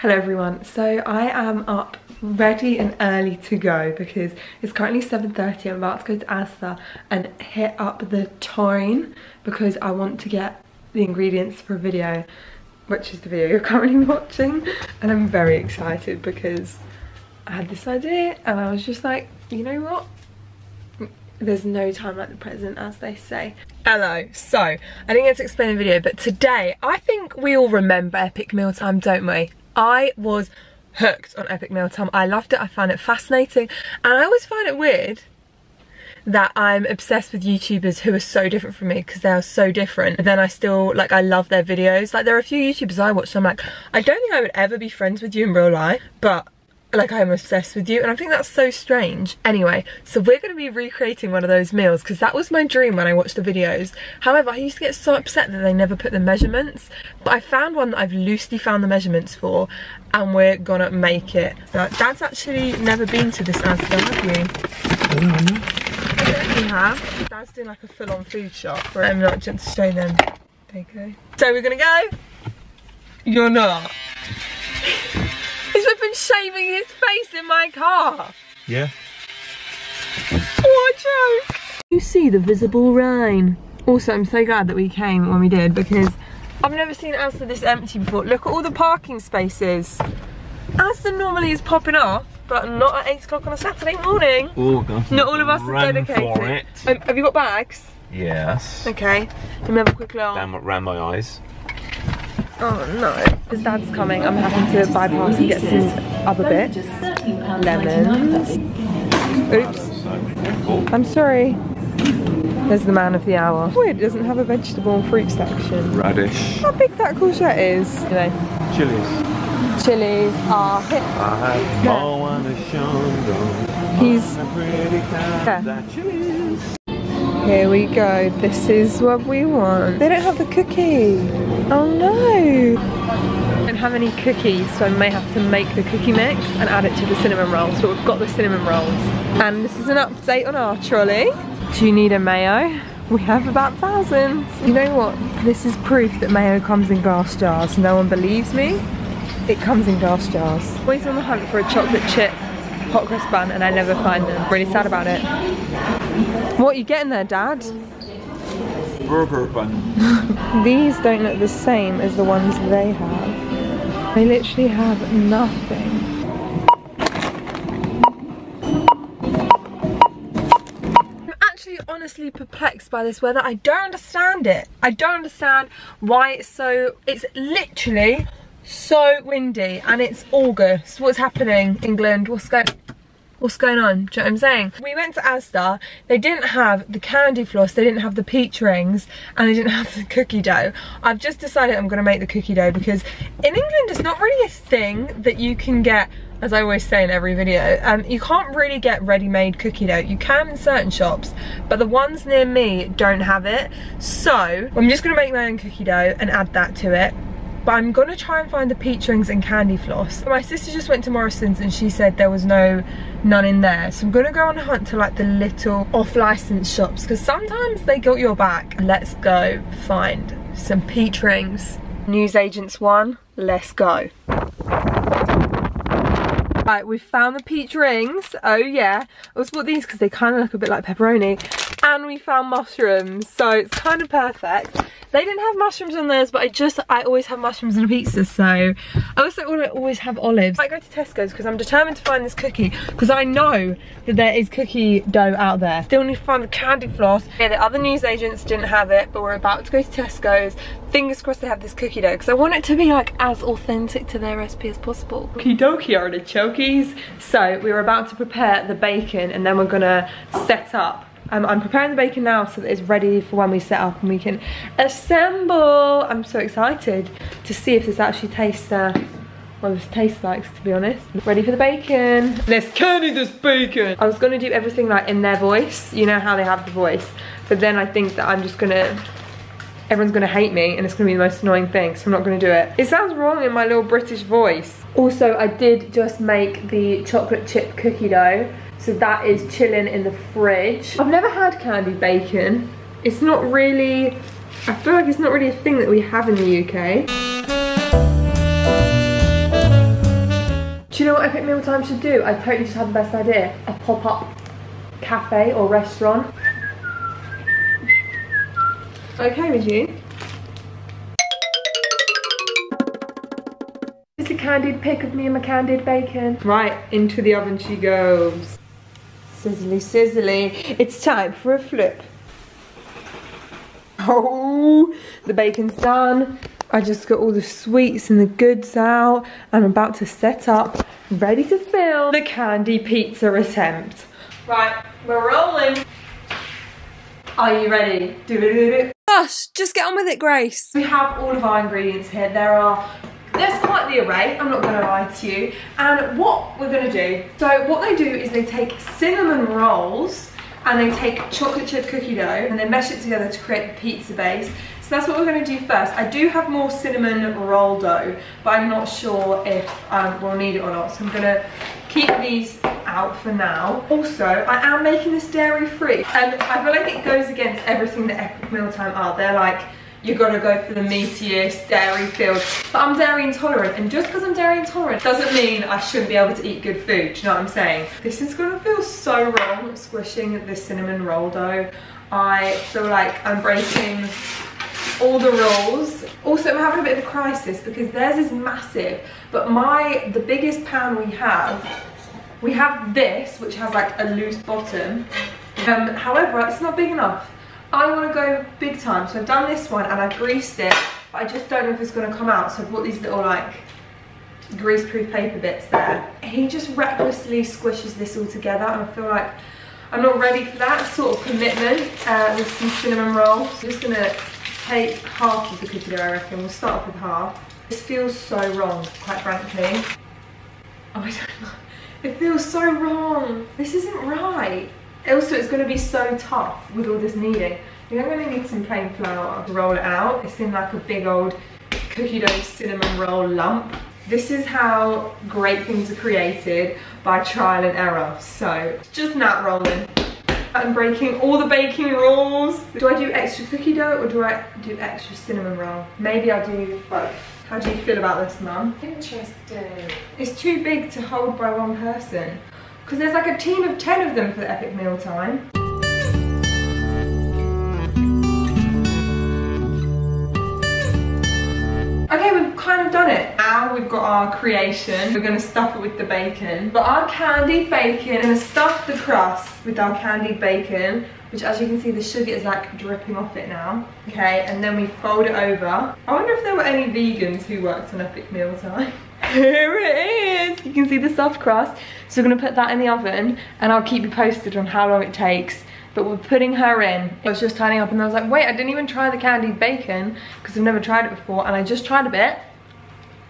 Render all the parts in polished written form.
Hello everyone, so I am up ready and early to go because it's currently 7:30. I'm about to go to Asda and hit up the town because I want to get the ingredients for a video, which is the video you're currently watching, and I'm very excited because I had this idea and I was just like, you know what? There's no time like the present, as they say. Hello, so I didn't get to explain the video, but today I think we all remember epic mealtime, don't we? I was hooked on epic mealtime. I loved it, I found it fascinating, and I always find it weird that I'm obsessed with YouTubers who are so different from me because they are so different. But then I still, like, I love their videos. Like, there are a few YouTubers I watch, so I'm like, I don't think I would ever be friends with you in real life, but like, I'm obsessed with you, and I think that's so strange. Anyway, so we're going to be recreating one of those meals because that was my dream when I watched the videos. However, I used to get so upset that they never put the measurements, but I found one that I've loosely found the measurements for, and we're gonna make it. So, Dad's actually never been to this Asda, have you? I don't know. You have? Dad's doing like a full-on food shop, where I'm not just to show them. There you go. So we're gonna go? You're not. He's been shaving his face in my car. Yeah. What a joke. You see the visible rain. Also, I'm so glad that we came when we did because I've never seen Asda this empty before. Look at all the parking spaces. Asda normally is popping off, but not at 8 o'clock on a Saturday morning. Oh, God. Not all of us are dedicated. Have you got bags? Yes. Okay. Let me have a quick look. Ran my eyes. Oh no, his dad's coming. I'm having to bypass and get some other bits. Lemons. Oops. I'm sorry. There's the man of the hour. Weird, it doesn't have a vegetable and fruit section. Radish. How big that courgette is. Anyway. Chilies. Chilies are hit. I have no one to show. He's... Here we go, this is what we want. They don't have the cookie. Oh no. I don't have any cookies, so I may have to make the cookie mix and add it to the cinnamon rolls. But we've got the cinnamon rolls. And this is an update on our trolley. Do you need a mayo? We have about thousands. You know what? This is proof that mayo comes in glass jars. No one believes me. It comes in glass jars. Always on the hunt for a chocolate chip hot cross bun and I never find them. Really sad about it. What are you getting there, Dad? Burger bun. These don't look the same as the ones they have. They literally have nothing. I'm actually honestly perplexed by this weather. I don't understand it. I don't understand why it's literally so windy and it's August. What's happening, England? What's going on? Do you know what I'm saying? We went to Asda, they didn't have the candy floss, they didn't have the peach rings, and they didn't have the cookie dough. I've just decided I'm gonna make the cookie dough because in England it's not really a thing that you can get, as I always say in every video, you can't really get ready-made cookie dough. You can in certain shops, but the ones near me don't have it. So I'm just gonna make my own cookie dough and add that to it. But I'm gonna try and find the peach rings and candy floss. My sister just went to Morrison's and she said there was none in there. So I'm gonna go on a hunt to like the little off-license shops because sometimes they got your back. Let's go find some peach rings. Newsagents 1, let's go. Right, we've found the peach rings. Oh yeah. I also bought these because they kind of look a bit like pepperoni. And we found mushrooms, so it's kind of perfect. They didn't have mushrooms on theirs, but I always have mushrooms on a pizza, so I also always have olives. I go to Tesco's because I'm determined to find this cookie because I know that there is cookie dough out there. Still need to find the candy floss. Yeah, the other newsagents didn't have it, but we're about to go to Tesco's. Fingers crossed they have this cookie dough because I want it to be like as authentic to their recipe as possible. Okie dokie artichokes. So we were about to prepare the bacon and then we're gonna set up. I'm preparing the bacon now so that it's ready for when we set up and we can assemble. I'm so excited to see if this actually tastes, well, this tastes like, to be honest. Ready for the bacon. Let's candy this bacon. I was gonna do everything like in their voice. You know how they have the voice. But then I think that I'm just gonna, everyone's gonna hate me and it's gonna be the most annoying thing, so I'm not gonna do it. It sounds wrong in my little British voice. Also, I did just make the chocolate chip cookie dough. So that is chilling in the fridge. I've never had candied bacon. It's not really, I feel like it's not really a thing that we have in the UK. Do you know what Epic Mealtime should do? I totally just had the best idea. A pop-up cafe or restaurant. Okay with you? This is a candid pic of me and my candied bacon. Right, into the oven she goes. Sizzly, sizzly. It's time for a flip. Oh, the bacon's done. I just got all the sweets and the goods out. I'm about to set up, ready to film the candy pizza attempt. Right, we're rolling. Are you ready? Do-do-do-do. Gosh, just get on with it, Grace. We have all of our ingredients here. There's quite the array, I'm not going to lie to you. And what we're going to do, so what they do is they take cinnamon rolls and they take chocolate chip cookie dough and they mesh it together to create the pizza base. So that's what we're going to do first. I do have more cinnamon roll dough, but I'm not sure if we'll need it or not. So I'm going to keep these out for now. Also, I am making this dairy free. And I feel like it goes against everything that Epic Mealtime are. They're like, you gotta go for the meatiest, dairy filled. But I'm dairy intolerant, and just because I'm dairy intolerant doesn't mean I shouldn't be able to eat good food, do you know what I'm saying? This is gonna feel so wrong, squishing the cinnamon roll dough. I feel like I'm breaking all the rules. Also, I'm having a bit of a crisis because theirs is massive, but the biggest pan we have this, which has like a loose bottom. However, it's not big enough. I want to go big time, so I've done this one and I've greased it, but I just don't know if it's going to come out, so I've bought these little like grease-proof paper bits there. He just recklessly squishes this all together and I feel like I'm not ready for that sort of commitment with some cinnamon rolls. So I'm just going to take half of the cookie dough, I reckon. We'll start off with half. This feels so wrong, quite frankly. Oh, I don't know. It feels so wrong. This isn't right. Also, it's going to be so tough with all this kneading. You're going to need some plain flour to roll it out. It's in like a big old cookie dough cinnamon roll lump. This is how great things are created, by trial and error. So, it's just not rolling. I'm breaking all the baking rules. Do I do extra cookie dough or do I do extra cinnamon roll? Maybe I'll do both. How do you feel about this, Mum? Interesting. It's too big to hold by one person. Because there's like a team of 10 of them for the Epic Mealtime. Okay, we've kind of done it. Now we've got our creation. We're going to stuff it with the bacon. But our candied bacon, we're going to stuff the crust with our candied bacon, which as you can see the sugar is like dripping off it now. Okay, and then we fold it over. I wonder if there were any vegans who worked on Epic Mealtime. Here it is! You can see the soft crust. So we're going to put that in the oven and I'll keep you posted on how long it takes. But we're putting her in. I was just turning up and I was like, wait, I didn't even try the candied bacon because I've never tried it before, and I just tried a bit.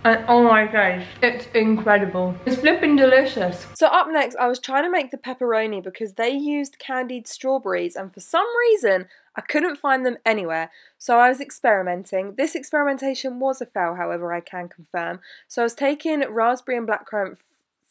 And oh my gosh, it's incredible. It's flipping delicious. So up next, I was trying to make the pepperoni because they used candied strawberries and for some reason, I couldn't find them anywhere. So I was experimenting. This experimentation was a fail, however, I can confirm. So I was taking raspberry and blackcurrant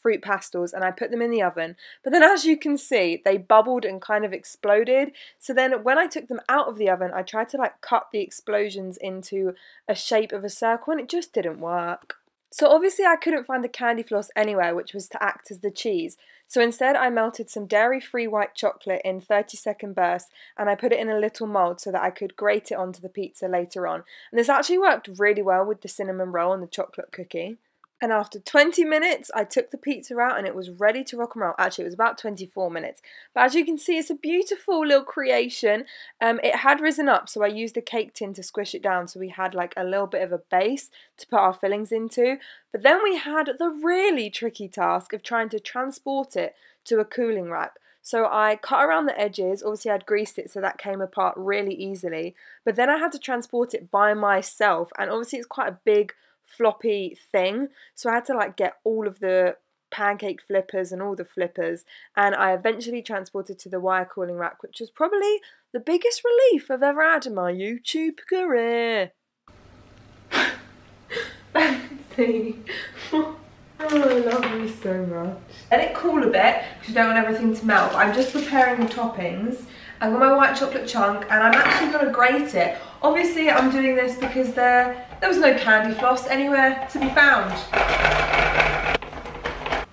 fruit pastels and I put them in the oven, but then as you can see they bubbled and kind of exploded. So then when I took them out of the oven, I tried to like cut the explosions into a shape of a circle and it just didn't work. So obviously I couldn't find the candy floss anywhere, which was to act as the cheese. So instead I melted some dairy-free white chocolate in 30-second bursts and I put it in a little mould so that I could grate it onto the pizza later on. And this actually worked really well with the cinnamon roll and the chocolate cookie. And after 20 minutes, I took the pizza out and it was ready to rock and roll. Actually, it was about 24 minutes. But as you can see, it's a beautiful little creation. It had risen up, so I used a cake tin to squish it down so we had like a little bit of a base to put our fillings into. But then we had the really tricky task of trying to transport it to a cooling rack. So I cut around the edges. Obviously, I'd greased it so that came apart really easily. But then I had to transport it by myself. And obviously, it's quite a big floppy thing, so I had to like get all of the pancake flippers and all the flippers, and I eventually transported to the wire cooling rack, which was probably the biggest relief I've ever had in my YouTube career. Fancy. Oh, I love you so much. Let it cool a bit because you don't want everything to melt. I'm just preparing the toppings. I've got my white chocolate chunk and I'm actually going to grate it. Obviously I'm doing this because there was no candy floss anywhere to be found.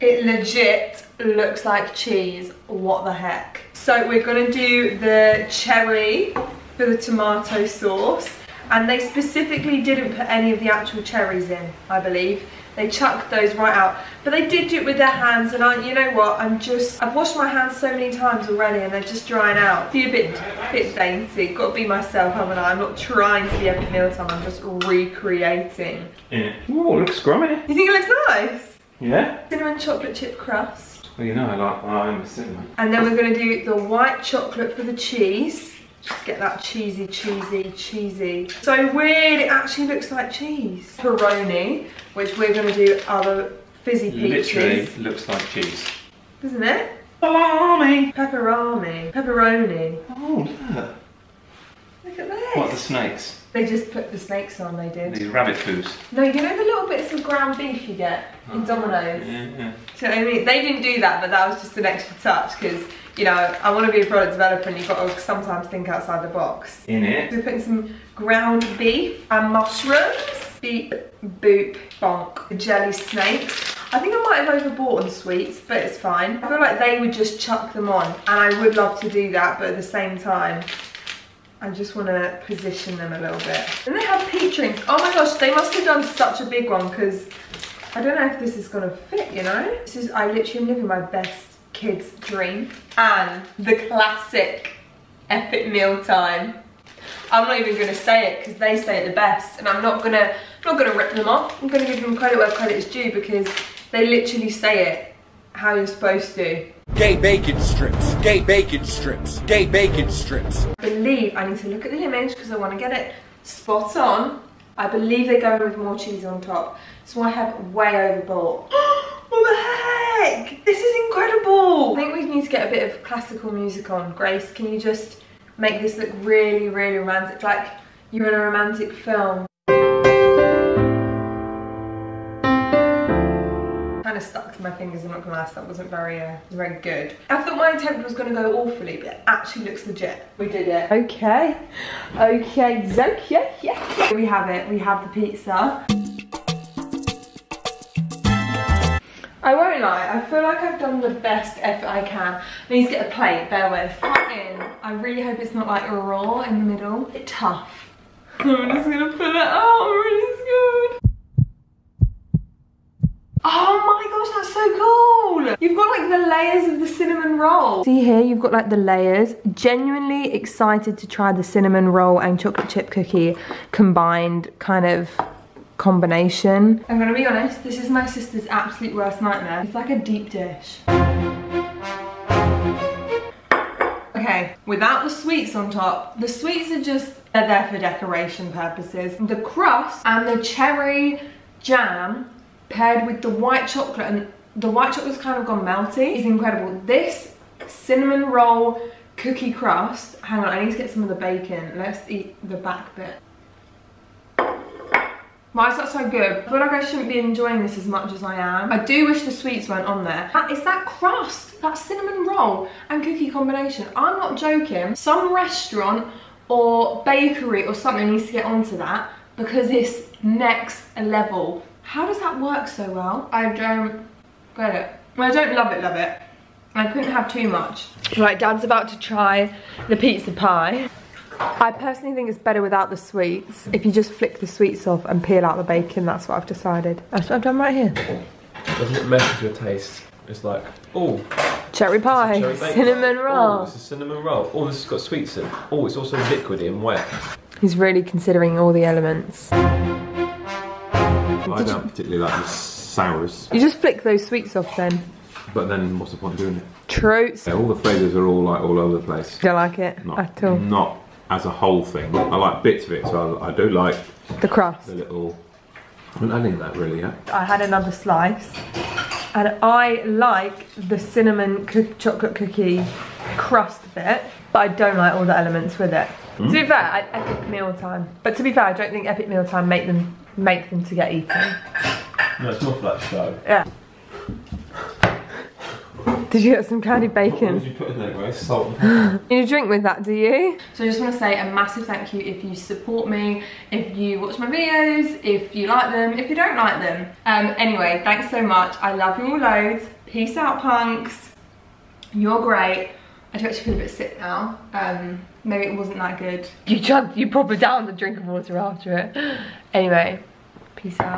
It legit looks like cheese. What the heck? So we're gonna do the cherry for the tomato sauce. And they specifically didn't put any of the actual cherries in, I believe. They chucked those right out. But they did do it with their hands, and you know what, I've washed my hands so many times already and they're just drying out. Be a bit dainty. Got to be myself, haven't I? I'm not trying to be epic mealtime, I'm just recreating. Yeah. Oh, it looks scrummy. You think it looks nice? Yeah. Cinnamon chocolate chip crust. Well, you know I'm a cinnamon. And then we're going to do the white chocolate for the cheese. Just get that cheesy. So weird, it actually looks like cheese. Pepperoni, which we're going to do other fizzy peaches. Literally looks like cheese. Doesn't it? Salami! Pepperoni. Oh, look. Look at this. What, the snakes? They just put the snakes on, they did. These rabbit foos. No, you know the little bits of ground beef you get in Domino's? Yeah. Do you know what I mean? They didn't do that, but that was just an extra touch because, you know, I want to be a product developer and you've got to sometimes think outside the box. In it. We're putting some ground beef and mushrooms. Beep, boop, bonk. The jelly snakes. I think I might have overbought on sweets, but it's fine. I feel like they would just chuck them on, and I would love to do that, but at the same time, I just want to position them a little bit. And they have peach rings. Oh my gosh, they must have done such a big one because I don't know if this is going to fit, you know? I literally am living my best kid's dream. And the classic epic mealtime. I'm not even going to say it because they say it the best, and I'm not gonna rip them off. I'm going to give them credit where credit is due because they literally say it how you're supposed to. Gay bacon strips, gay bacon strips, gay bacon strips. I believe, I need to look at the image because I want to get it spot on. I believe they're going with more cheese on top. So I have way overbought. What the heck? This is incredible. I think we need to get a bit of classical music on. Grace, can you just make this look really, really romantic? Like you're in a romantic film. Kind of stuck to my fingers, I'm not gonna lie, that wasn't very good. I thought my attempt was gonna go awfully, but it actually looks legit. We did it. Okay. We have it, we have the pizza. I won't lie, I feel like I've done the best effort I can. I need to get a plate, bear with. Cut in. I really hope it's not like raw in the middle. It's tough. I'm just gonna pull it out, I'm really scared. Oh my gosh, that's so cool! You've got like the layers of the cinnamon roll. See here, you've got like the layers. Genuinely excited to try the cinnamon roll and chocolate chip cookie combined kind of combination. I'm gonna be honest, this is my sister's absolute worst nightmare. It's like a deep dish. Okay, without the sweets on top, the sweets are just, they're there for decoration purposes. The crust and the cherry jam paired with the white chocolate, and the white chocolate's kind of gone melty, is incredible. This cinnamon roll cookie crust, hang on, I need to get some of the bacon. Let's eat the back bit. Why is that so good? I feel like I shouldn't be enjoying this as much as I am. I do wish the sweets weren't on there. It's that crust, that cinnamon roll and cookie combination. I'm not joking. Some restaurant or bakery or something needs to get onto that because it's next level. How does that work so well? I don't get it. Well, I don't love it. I couldn't have too much. Right, Dad's about to try the pizza pie. I personally think it's better without the sweets. If you just flick the sweets off and peel out the bacon, that's what I've decided. That's what I've done right here. Doesn't it mess with your taste? It's like, oh, cherry pie, cinnamon roll. Oh, it's a cinnamon roll. Oh, this has got sweets in. Oh, it's also liquidy and wet. He's really considering all the elements. I don't particularly like the sours. You just flick those sweets off then. But then what's the point of doing it? True. Yeah, all the flavours are all like all over the place. Don't like it at all. Not as a whole thing. I like bits of it, so I do like the crust. The little. I haven't had any of that really yet. I had another slice, and I like the cinnamon chocolate cookie crust bit, but I don't like all the elements with it. To be fair, I'd epic mealtime. But to be fair, I don't think epic mealtime make them to get eaten. No, it's more flat show. Yeah. Did you get some candied bacon? What did you put in there, Grace? Salt and pepper. You drink with that, do you? So I just want to say a massive thank you if you support me, if you watch my videos, if you like them, if you don't like them. Anyway, thanks so much. I love you all loads. Peace out, punks. You're great. I do actually feel a bit sick now. Maybe it wasn't that good. You probably downed the drink of water after it. Anyway, peace out.